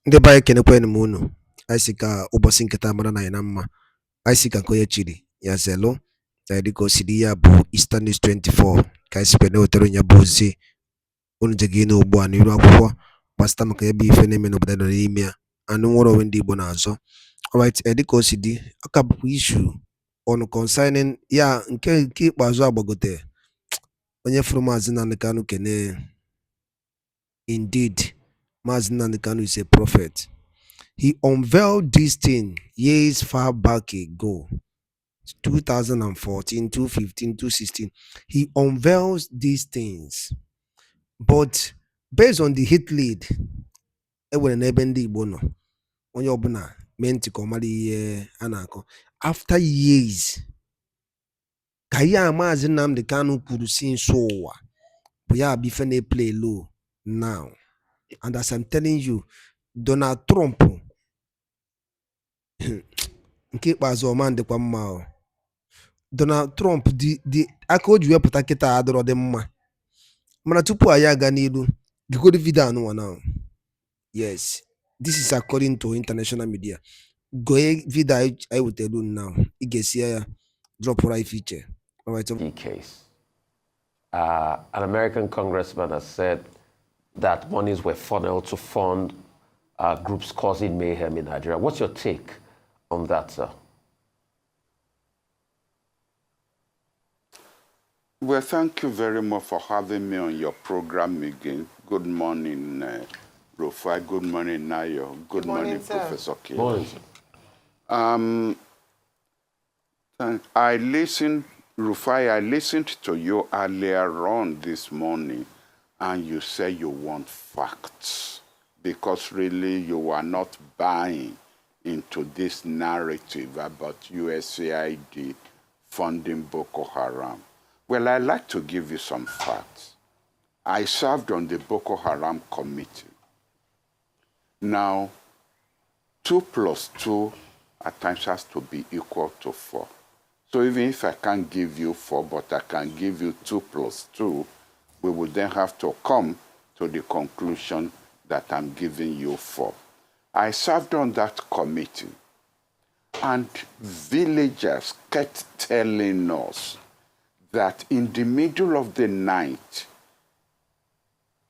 Ndị be anyị kenekwanụ m unu. Anyị sị ka ụbọchị nketa mara na anyị na mma. Anyị sị ka nke onye chiri ya zelu. Dịka o siri ya bụ Easter News 24 ka anyị sikwa na-ewetara onye bụ ozi unu je gị n'ugbu a n'iru akwụkwọ gbasịta maka ebe ife na-eme n'obodo nọ n'ime ya anụ nwere onwe ndị Igbo na-azọ. Alright, dịka o si dị, ọ ka bụkwa issue on concerning ya nke ikpeazụ agbagote onye fụrụ Maazị Nnamdi Kanu kene. Indeed, Maazị Nnamdi Kanu is a prophet. He unveiled this thing years far back ago, 2014, 2015, 2016. He unveils these things. But based on the hit lead, after years, Kaya Maazị Nnamdi Kanu kwuru si nso ụwa bụ ya bụ ife na-play low now. And as I'm telling you, Donald Trump nke ikpeazụ ọma ndịkwa mma. Donald Trump dị aka o ji wepụta kịta adọrọ dị mma. Mana tupu anyị aga n'ilu, gigodi video anụnwa now. Yes, this is according to international media. Go video I will tell you now. You can see ya drop right feature. All right. Case. An American congressman has said that monies were funneled to fund groups causing mayhem in Nigeria. What's your take on that, sir? Well, thank you very much for having me on your program again. Good morning, Rufai. Good morning, Nayo. Good morning, Professor K. Morning, sir. I listened, Rufai, I listened to you earlier on this morning, and you say you want facts, because really you are not buying into this narrative about USAID funding Boko Haram. Well, I'd like to give you some facts. I served on the Boko Haram committee. Now, 2 plus 2 at times has to be equal to 4. So even if I can't give you 4, but I can give you 2 plus 2, we would then have to come to the conclusion that I'm giving you 4. I served on that committee, and villagers kept telling us that in the middle of the night,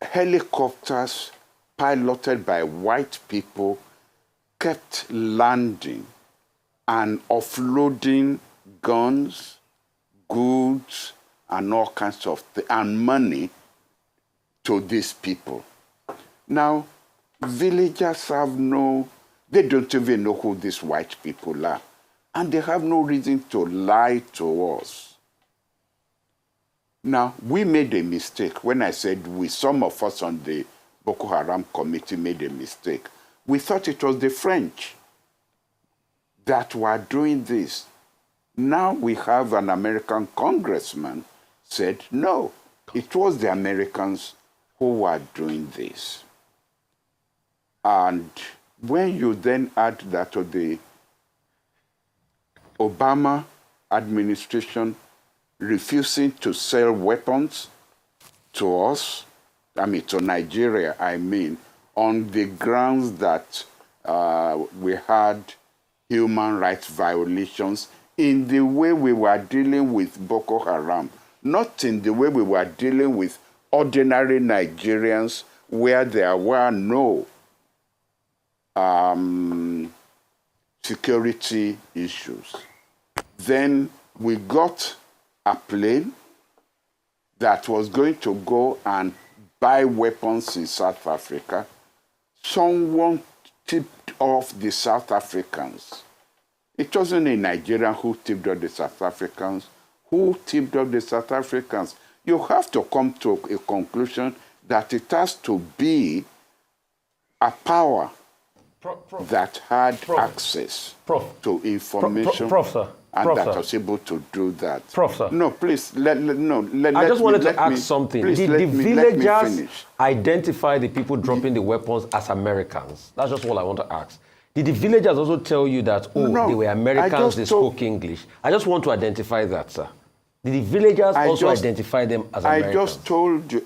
helicopters piloted by white people kept landing and offloading guns, goods, and all kinds of and money to these people. Now, villagers they don't even know who these white people are, and they have no reason to lie to us. Now, we made a mistake. When I said some of us on the Boko Haram committee made a mistake. We thought it was the French that were doing this. Now we have an American congressman said, no, it was the Americans who were doing this. And when you then add that to the Obama administration refusing to sell weapons to us, to Nigeria, on the grounds that we had human rights violations in the way we were dealing with Boko Haram, not in the way we were dealing with ordinary Nigerians where there were no security issues. Then we got a plane that was going to go and buy weapons in South Africa. Someone tipped off the South Africans. It wasn't a Nigerian who tipped off the South Africans. Who tipped off the South Africans? You have to come to a conclusion that it has to be a power that had access to information and that was able to do that. No, please, I just wanted to ask something. Did the villagers identify the people dropping the weapons as Americans? That's just all I want to ask. Did the villagers also tell you that, they were Americans, they spoke English? I just want to identify that, sir. Did the villagers also identify them as Americans? I just told you.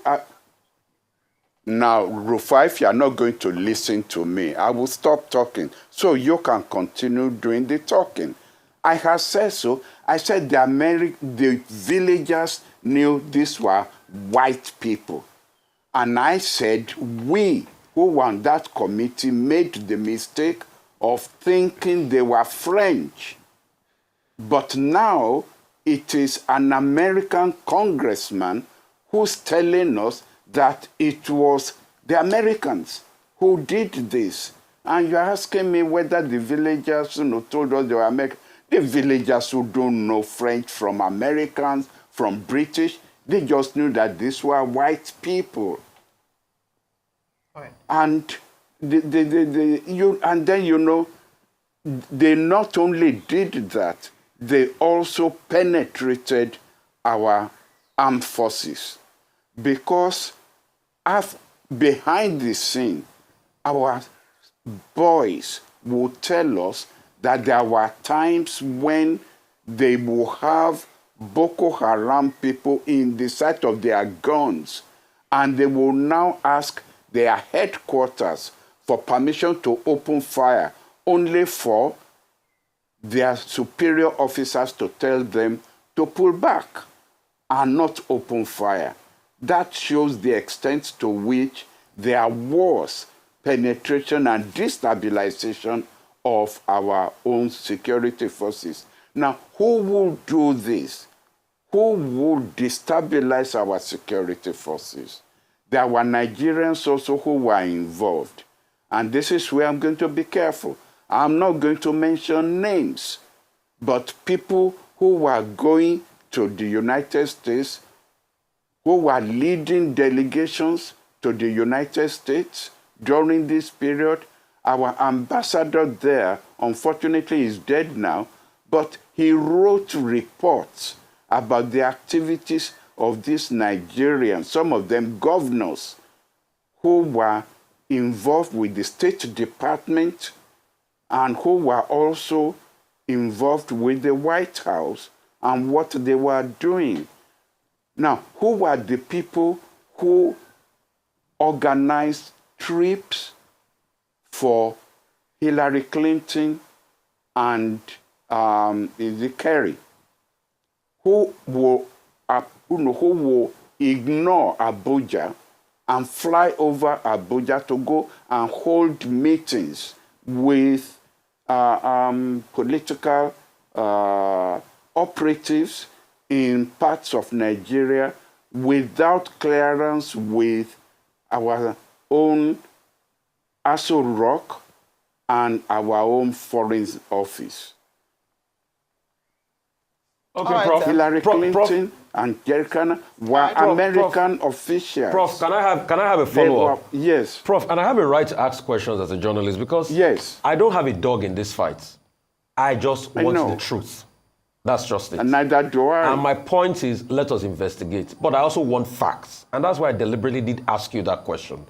Now, Rufai, if you are not going to listen to me, I will stop talking so you can continue doing the talking. I have said so. I said the villagers knew these were white people. And I said we who were on that committee made the mistake of thinking they were French. But now it is an American congressman who's telling us that it was the Americans who did this. And you're asking me whether the villagers told us they were American. The villagers who don't know French from Americans, from British, they just knew that these were white people. Right. And then they not only did that, they also penetrated our armed forces. Because behind the scene, our boys would tell us that there were times when they will have Boko Haram people in the sight of their guns, and they will now ask their headquarters for permission to open fire, only for their superior officers to tell them to pull back and not open fire. That shows the extent to which there was penetration and destabilization of our own security forces. Now, who will do this? Who will destabilize our security forces? There were Nigerians also who were involved. And this is where I'm going to be careful. I'm not going to mention names, but people who were going to the United States, who were leading delegations to the United States during this period. Our ambassador there, unfortunately, is dead now, but he wrote reports about the activities of these Nigerians, some of them governors, who were involved with the State Department and who were also involved with the White House and what they were doing. Now, who were the people who organized trips for Hillary Clinton and Kerry? Who will ignore Abuja and fly over Abuja to go and hold meetings with political operatives in parts of Nigeria without clearance with our own Aso Rock and our own foreign office? Okay, right, Prof. Hillary Clinton and Jerry Cana were American officials. Prof, can I have a follow-up? Yes. Prof, and I have a right to ask questions as a journalist because Yes. I don't have a dog in this fight. I just want the truth. That's just it. And neither do I. And my point is, let us investigate. But I also want facts. And that's why I deliberately did ask you that question.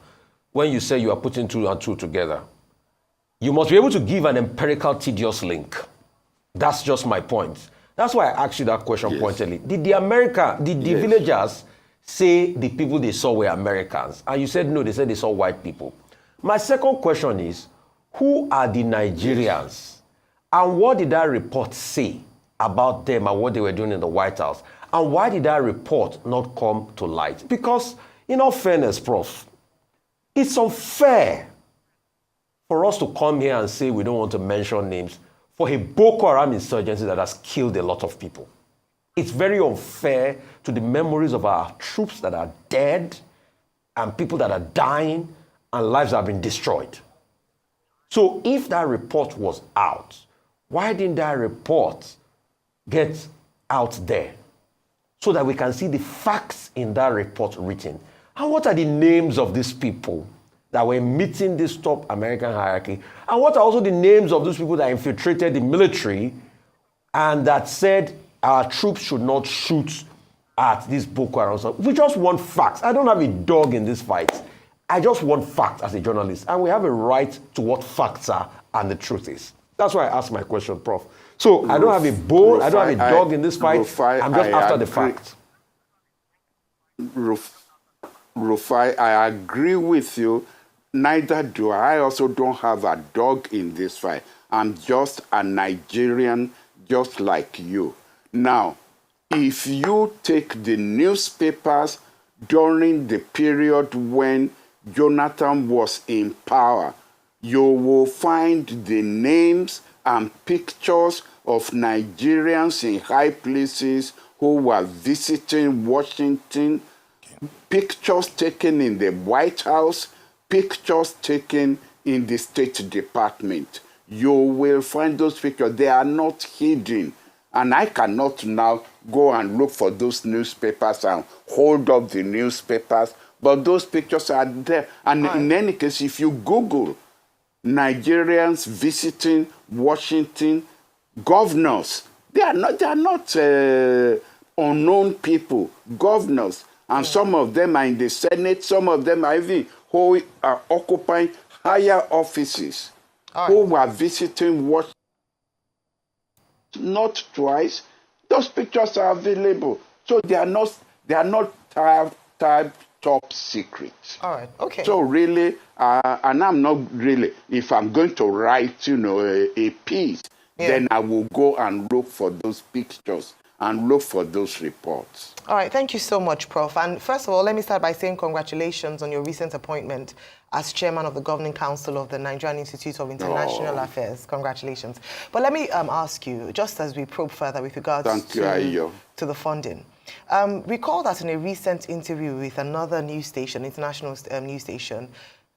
When you say you are putting 2 and 2 together, you must be able to give an empirical, tedious link. That's just my point. That's why I asked you that question pointedly. Did the villagers say the people they saw were Americans? And you said no, they said they saw white people. My second question is, who are the Nigerians? And what did that report say about them and what they were doing in the White House? And why did that report not come to light? Because, in all fairness, Prof, it's unfair for us to come here and say we don't want to mention names for a Boko Haram insurgency that has killed a lot of people. It's very unfair to the memories of our troops that are dead and people that are dying and lives have been destroyed. So if that report was out, why didn't that report get out there so that we can see the facts in that report written? And what are the names of these people that were meeting this top American hierarchy? And what are also the names of those people that infiltrated the military and that said our troops should not shoot at this Boko Haram? We just want facts. I don't have a dog in this fight. I just want facts as a journalist. And we have a right to what facts are and the truth is. That's why I asked my question, Prof. So I don't have a bone, I don't have a dog in this fight. I'm just after the facts. Rufai, I agree with you. Neither do I. I also don't have a dog in this fight. I'm just a Nigerian, just like you. Now, if you take the newspapers during the period when Jonathan was in power, you will find the names and pictures of Nigerians in high places who were visiting Washington, pictures taken in the White House, pictures taken in the State Department. You will find those pictures. They are not hidden. And I cannot now go and look for those newspapers and hold up the newspapers, but those pictures are there. And in any case, if you Google Nigerians visiting Washington, governors, they are not unknown people, governors. And some of them are in the Senate, some of them are even who are occupying higher offices, who were visiting Washington. Not twice. Those pictures are available. So they are not top secret. All right, okay. So really, and I'm not really, if I'm going to write, a piece, then I will go and look for those pictures and look for those reports. All right, thank you so much, Prof. And first of all, let me start by saying congratulations on your recent appointment as chairman of the Governing Council of the Nigerian Institute of International Affairs. Congratulations. But let me ask you, just as we probe further with regards to the funding, recall that in a recent interview with another news station, international news station,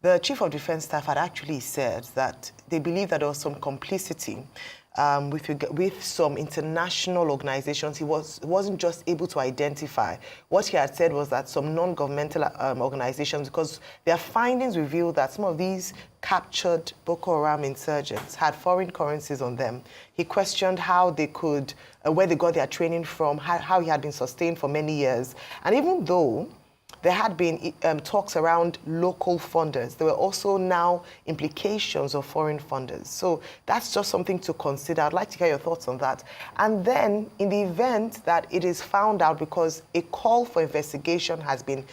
the Chief of Defense Staff had actually said that they believe that there was some complicity with some international organizations. He wasn't just able to identify. What he had said was that some non-governmental organizations, because their findings revealed that some of these captured Boko Haram insurgents had foreign currencies on them. He questioned how they could, where they got their training from, how he had been sustained for many years. And even though there had been talks around local funders, there were also now implications of foreign funders. So that's just something to consider. I'd like to hear your thoughts on that. And then in the event that it is found out, because a call for investigation has been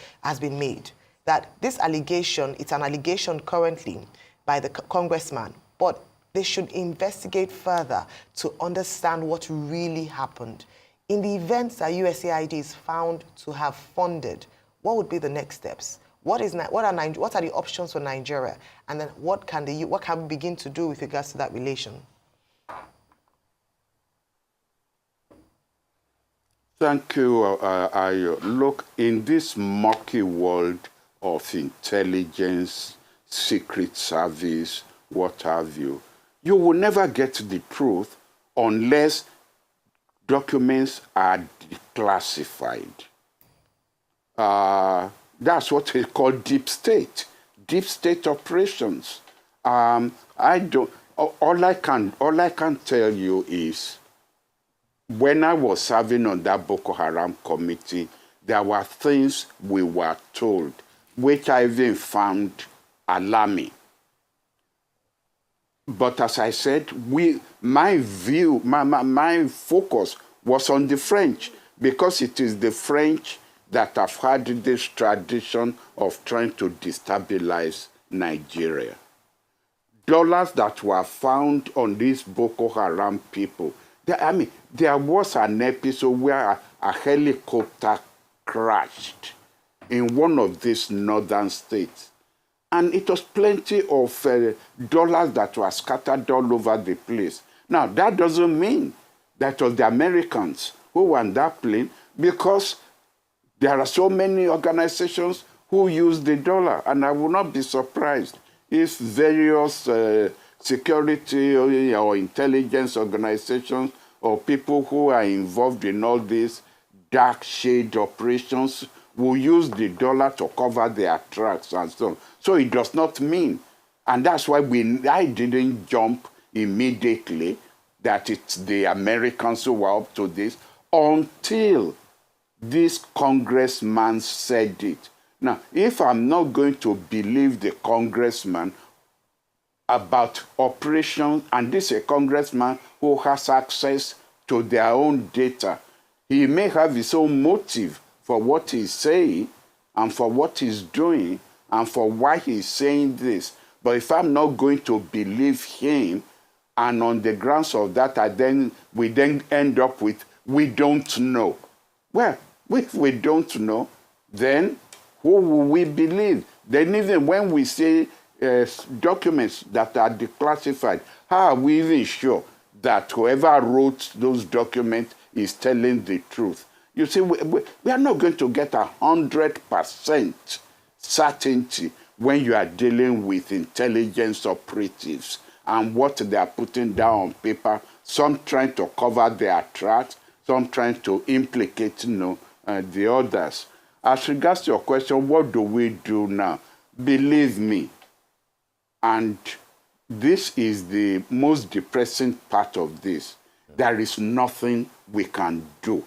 made, that this allegation, it's an allegation currently by the congressman, but they should investigate further to understand what really happened. In the event that USAID is found to have funded, what would be the next steps? What are the options for Nigeria? And then what can we begin to do with regards to that relation? Thank you, Ayo. Look, in this murky world of intelligence, secret service, what have you, you will never get the truth unless documents are declassified. That's what they call deep state operations. All I can tell you is, when I was serving on that Boko Haram committee, there were things we were told, which I even found alarming. But as I said, my focus was on the French, because it is the French that have had this tradition of trying to destabilize Nigeria. Dollars that were found on these Boko Haram people. There was an episode where a helicopter crashed in one of these northern states. And it was plenty of dollars that were scattered all over the place. Now, that doesn't mean that was the Americans who were on that plane, because there are so many organizations who use the dollar, and I will not be surprised if various security or intelligence organizations or people who are involved in all these dark shade operations will use the dollar to cover their tracks and so on. So it does not mean, and that's why I didn't jump immediately that it's the Americans who were up to this until this congressman said it. Now, if I'm not going to believe the congressman about operations, and this is a congressman who has access to their own data, he may have his own motive for what he's saying, and for what he's doing and for why he's saying this. But if I'm not going to believe him, and on the grounds of that, we then end up with, we don't know. Well, if we don't know, then who will we believe? Then even when we say documents that are declassified, how are we even sure that whoever wrote those documents is telling the truth? You see, we are not going to get 100% certainty when you are dealing with intelligence operatives and what they are putting down on paper, some trying to cover their tracks, some trying to implicate the others. As regards to your question, what do we do now? Believe me, and this is the most depressing part of this, there is nothing we can do.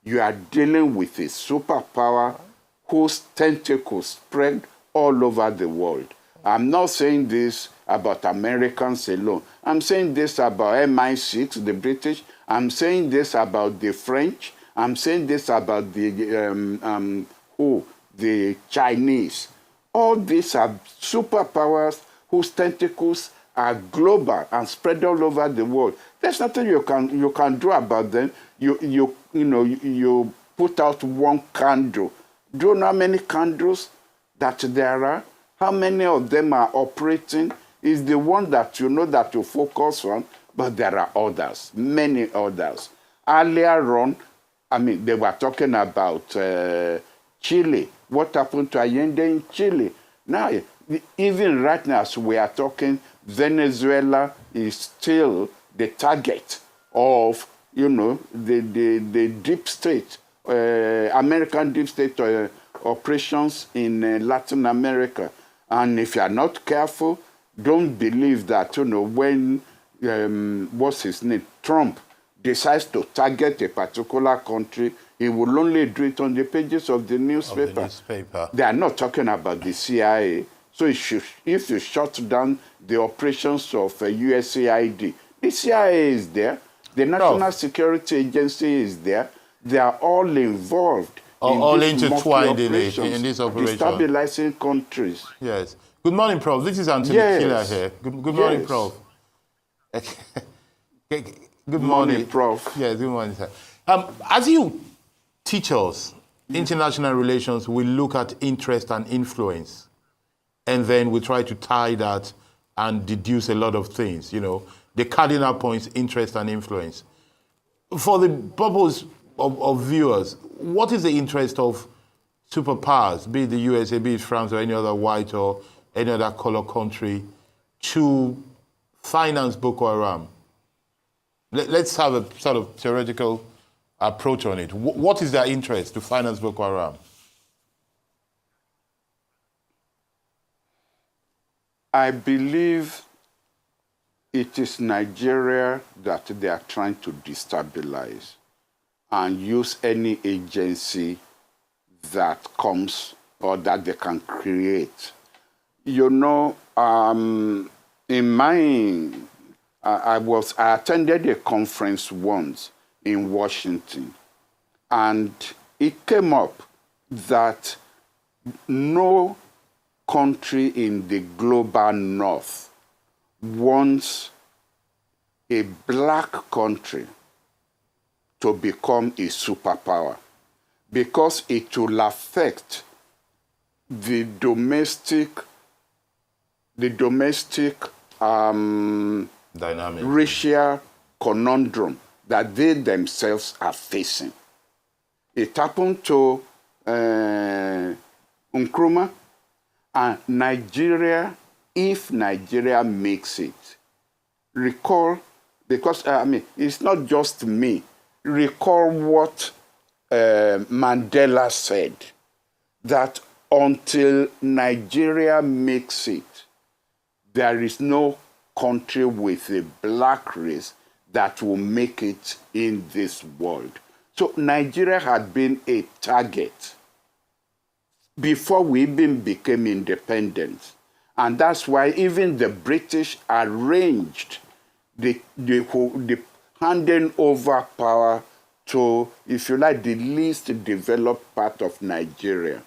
You are dealing with a superpower whose tentacles spread all over the world. I'm not saying this about Americans alone. I'm saying this about MI6, the British. I'm saying this about the French. I'm saying this about the Chinese. All these are superpowers whose tentacles are global and spread all over the world. There's nothing you can do about them. You put out one candle. Do you know how many candles that there are? How many of them are operating? Is the one that you know that you focus on, but there are others, many others. Earlier on, they were talking about Chile. What happened to Allende in Chile? Now, even right now, as we are talking, Venezuela is still the target of, the deep state, American deep state operations in Latin America. And if you are not careful, don't believe that, when, what's his name, Trump decides to target a particular country, he will only do it on the pages of the newspaper. They are not talking about the CIA. So if you shut down the operations of USAID, the CIA is there, the National Security Agency is there, they are all involved. All intertwined in this operation. Destabilizing countries. Yes. Good morning, Prof. This is Anthony Killer here. Good morning, Prof. Good morning, Prof. Yes, good morning, sir. As you teach us international relations, we look at interest and influence, and then we try to tie that and deduce a lot of things, the cardinal points, interest and influence. For the purpose of viewers, what is the interest of superpowers, be it the USA, be it France, or any other white or any other color country, to finance Boko Haram? Let's have a sort of theoretical approach on it. What is their interest to finance Boko Haram? I believe it is Nigeria that they are trying to destabilize and use any agency that comes or that they can create. I attended a conference once in Washington, and it came up that no country in the global north wants a black country to become a superpower, because it will affect the domestic dynamic racial conundrum that they themselves are facing. It happened to Nkrumah, and Nigeria, if Nigeria makes it, recall, because it's not just me, recall what Mandela said, that until Nigeria makes it, there is no country with a black race that will make it in this world. So Nigeria had been a target before we even became independent. And that's why even the British arranged the handing over power to, if you like, the least developed part of Nigeria.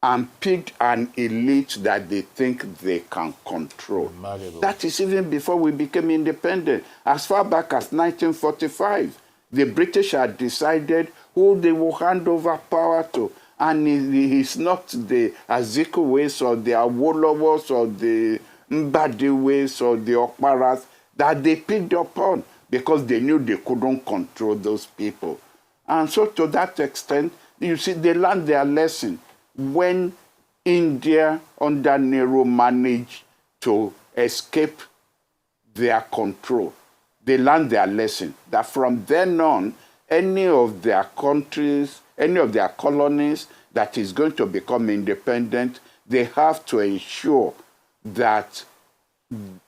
and picked an elite that they think they can control. That is even before we became independent. As far back as 1945, the British had decided who they will hand over power to. And it's not the Azikiwes or the Awolowos or the Mbadiwes or the Okparas that they picked upon because they knew they couldn't control those people. And so to that extent, you see, they learned their lesson when India under Nehru managed to escape their control. They learned their lesson that from then on, any of their countries, any of their colonies that is going to become independent, they have to ensure that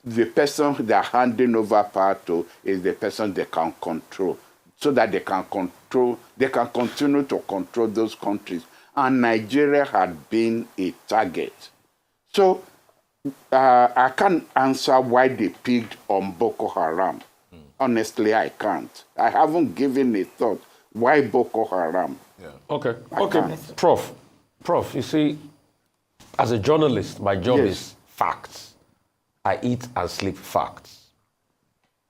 the person they're handing over power to is the person they can control, so that they can continue to control those countries. And Nigeria had been a target. So I can't answer why they picked on Boko Haram. Honestly, I can't. I haven't given a thought. Why Boko Haram? Yeah. Okay. Prof, you see, as a journalist, my job is facts. I eat and sleep facts.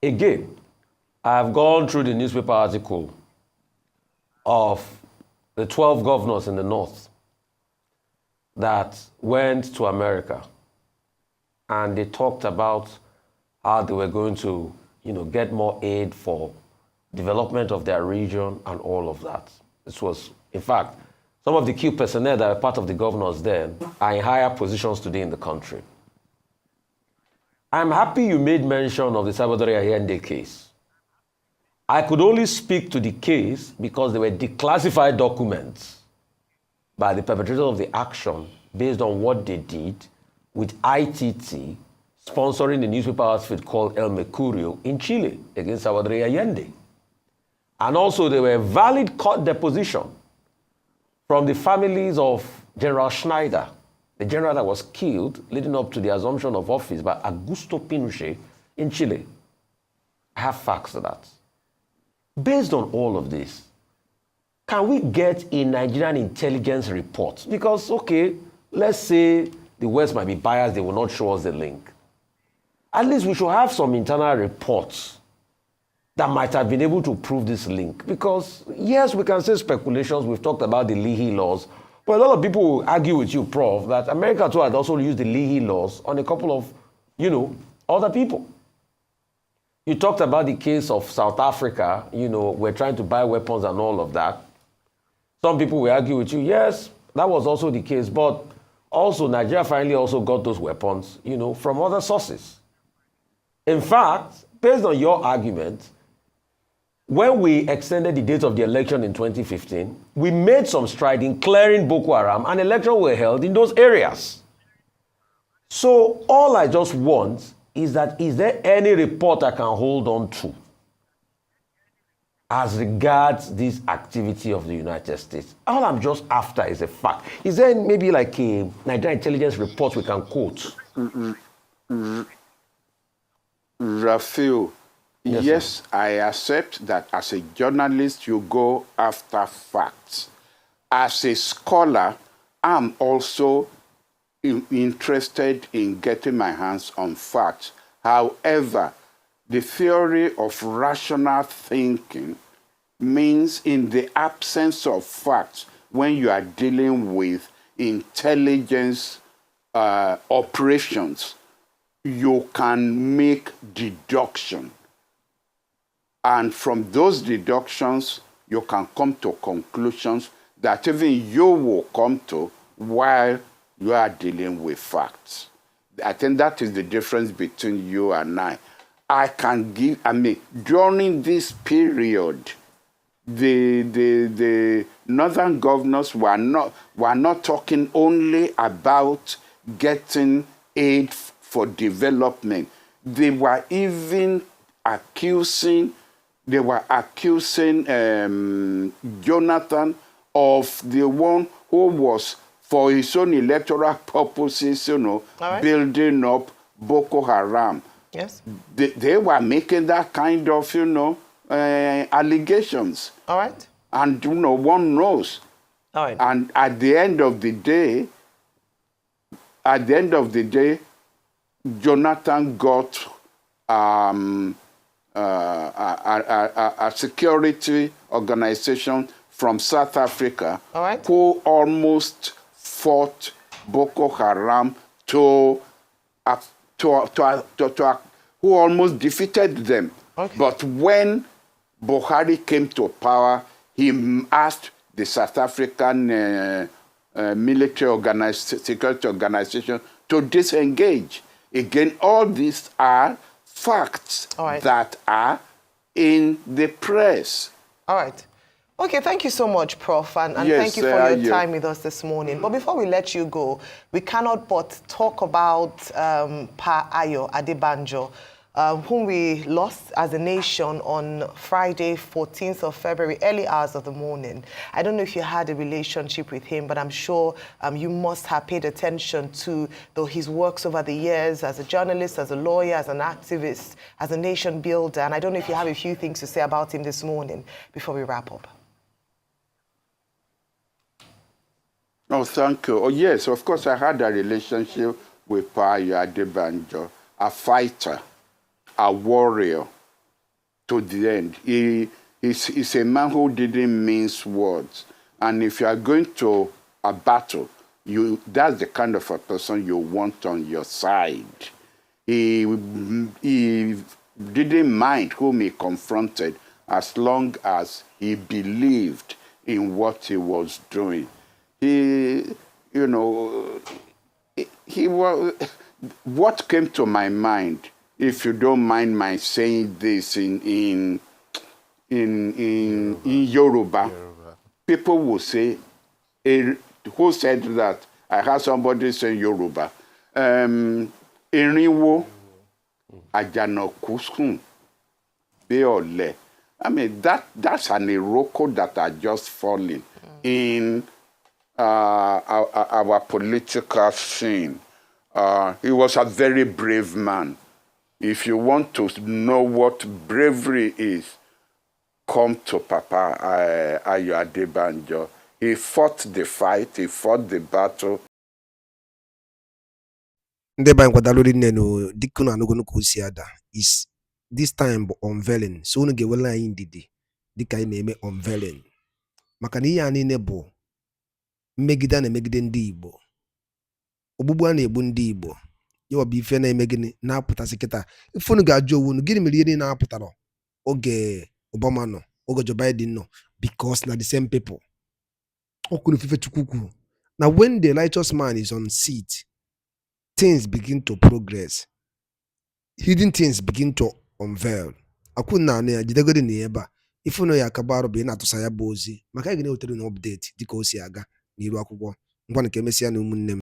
Again, I've gone through the newspaper article of the 12 governors in the north that went to America, and they talked about how they were going to, get more aid for development of their region and all of that. This was, in fact, some of the key personnel that were part of the governors then are in higher positions today in the country. I'm happy you made mention of the Salvador Allende case. I could only speak to the case because they were declassified documents by the perpetrators of the action based on what they did with ITT sponsoring the newspaper outfit called El Mercurio in Chile against Salvador Allende. And also there were valid court deposition from the families of General Schneider, the general that was killed leading up to the assumption of office by Augusto Pinochet in Chile. I have facts to that. Based on all of this, can we get a Nigerian intelligence report? Because, okay, let's say the West might be biased, they will not show us the link. At least we should have some internal reports that might have been able to prove this link. Because, yes, we can say speculations. We've talked about the Leahy laws. But a lot of people will argue with you, Prof, that America too had also used the Leahy laws on a couple of, other people. You talked about the case of South Africa, we're trying to buy weapons and all of that. Some people will argue with you, yes, that was also the case, but also Nigeria finally also got those weapons, from other sources. In fact, based on your argument, when we extended the date of the election in 2015, we made some stride in clearing Boko Haram, and elections were held in those areas. So all I just want is there any report I can hold on to as regards this activity of the United States? All I'm just after is a fact. Is there maybe like a Nigerian intelligence report we can quote? Rafael, yes, I accept that as a journalist, you go after facts. As a scholar, I'm also interested in getting my hands on facts. However, the theory of rational thinking means in the absence of facts, when you are dealing with intelligence operations, you can make deduction. And from those deductions, you can come to conclusions that even you will come to while you are dealing with facts. I think that is the difference between you and I. During this period, the northern governors were not talking only about getting aid for development. They were even accusing Jonathan of the one who was, for his own electoral purposes, building up Boko Haram. Yes. They were making that kind of, allegations. All right. And, one knows. All right. And at the end of the day, at the end of the day, Jonathan got a security organization from South Africa who almost fought Boko Haram who almost defeated them. But when Buhari came to power, he asked the South African military security organization to disengage. Again, all these are facts that are in the press. All right. Okay, thank you so much, Prof, and yes, thank you for your time with us this morning. But before we let you go, we cannot but talk about Pa Ayo Adebanjo, whom we lost as a nation on Friday, 14th of February, early hours of the morning. I don't know if you had a relationship with him, but I'm sure you must have paid attention to his works over the years as a journalist, as a lawyer, as an activist, as a nation builder. And I don't know if you have a few things to say about him this morning before we wrap up. Oh, thank you. Oh, yes, of course, I had a relationship with Pa Ayo Adebanjo, a fighter, a warrior to the end. He's a man who didn't mince words. And if you are going to a battle, that's the kind of a person you want on your side. He didn't mind whom he confronted as long as he believed in what he was doing. What came to my mind, if you don't mind my saying this in Yoruba, people will say, who said that? I heard somebody say Yoruba. Erinwo ajanoku sun be ole. I mean, that's an iroko that are just falling in our political scene. He was a very brave man. If you want to know what bravery is, come to Papa Ayo Adebanjo. He fought the fight, he fought the battle. Is this time unveiling. So we get well in the unveiling. Makani ya nebo megida na megide ndị Igbo. Ogbugbu a na-egbu ndị Igbo. Yawa bụ ife na-emegini na-apụtasị kịta. Ifunu ga-ajụ onwe unu gịnị mere ihe na-apụtara oge Obama nọ, oge Joe Biden nọ, because na the same people. Okunu fife Chukwu. Now when the righteous man is on seat, things begin to progress. Hidden things begin to unveil. Akuna na jidegodi na eba. Ifunu ya kabaru be na tusaya bozi. Maka gine hotel na update dịka o si aga n'iru akwụkwọ. Ngwa nke mesia na ụmụnne m.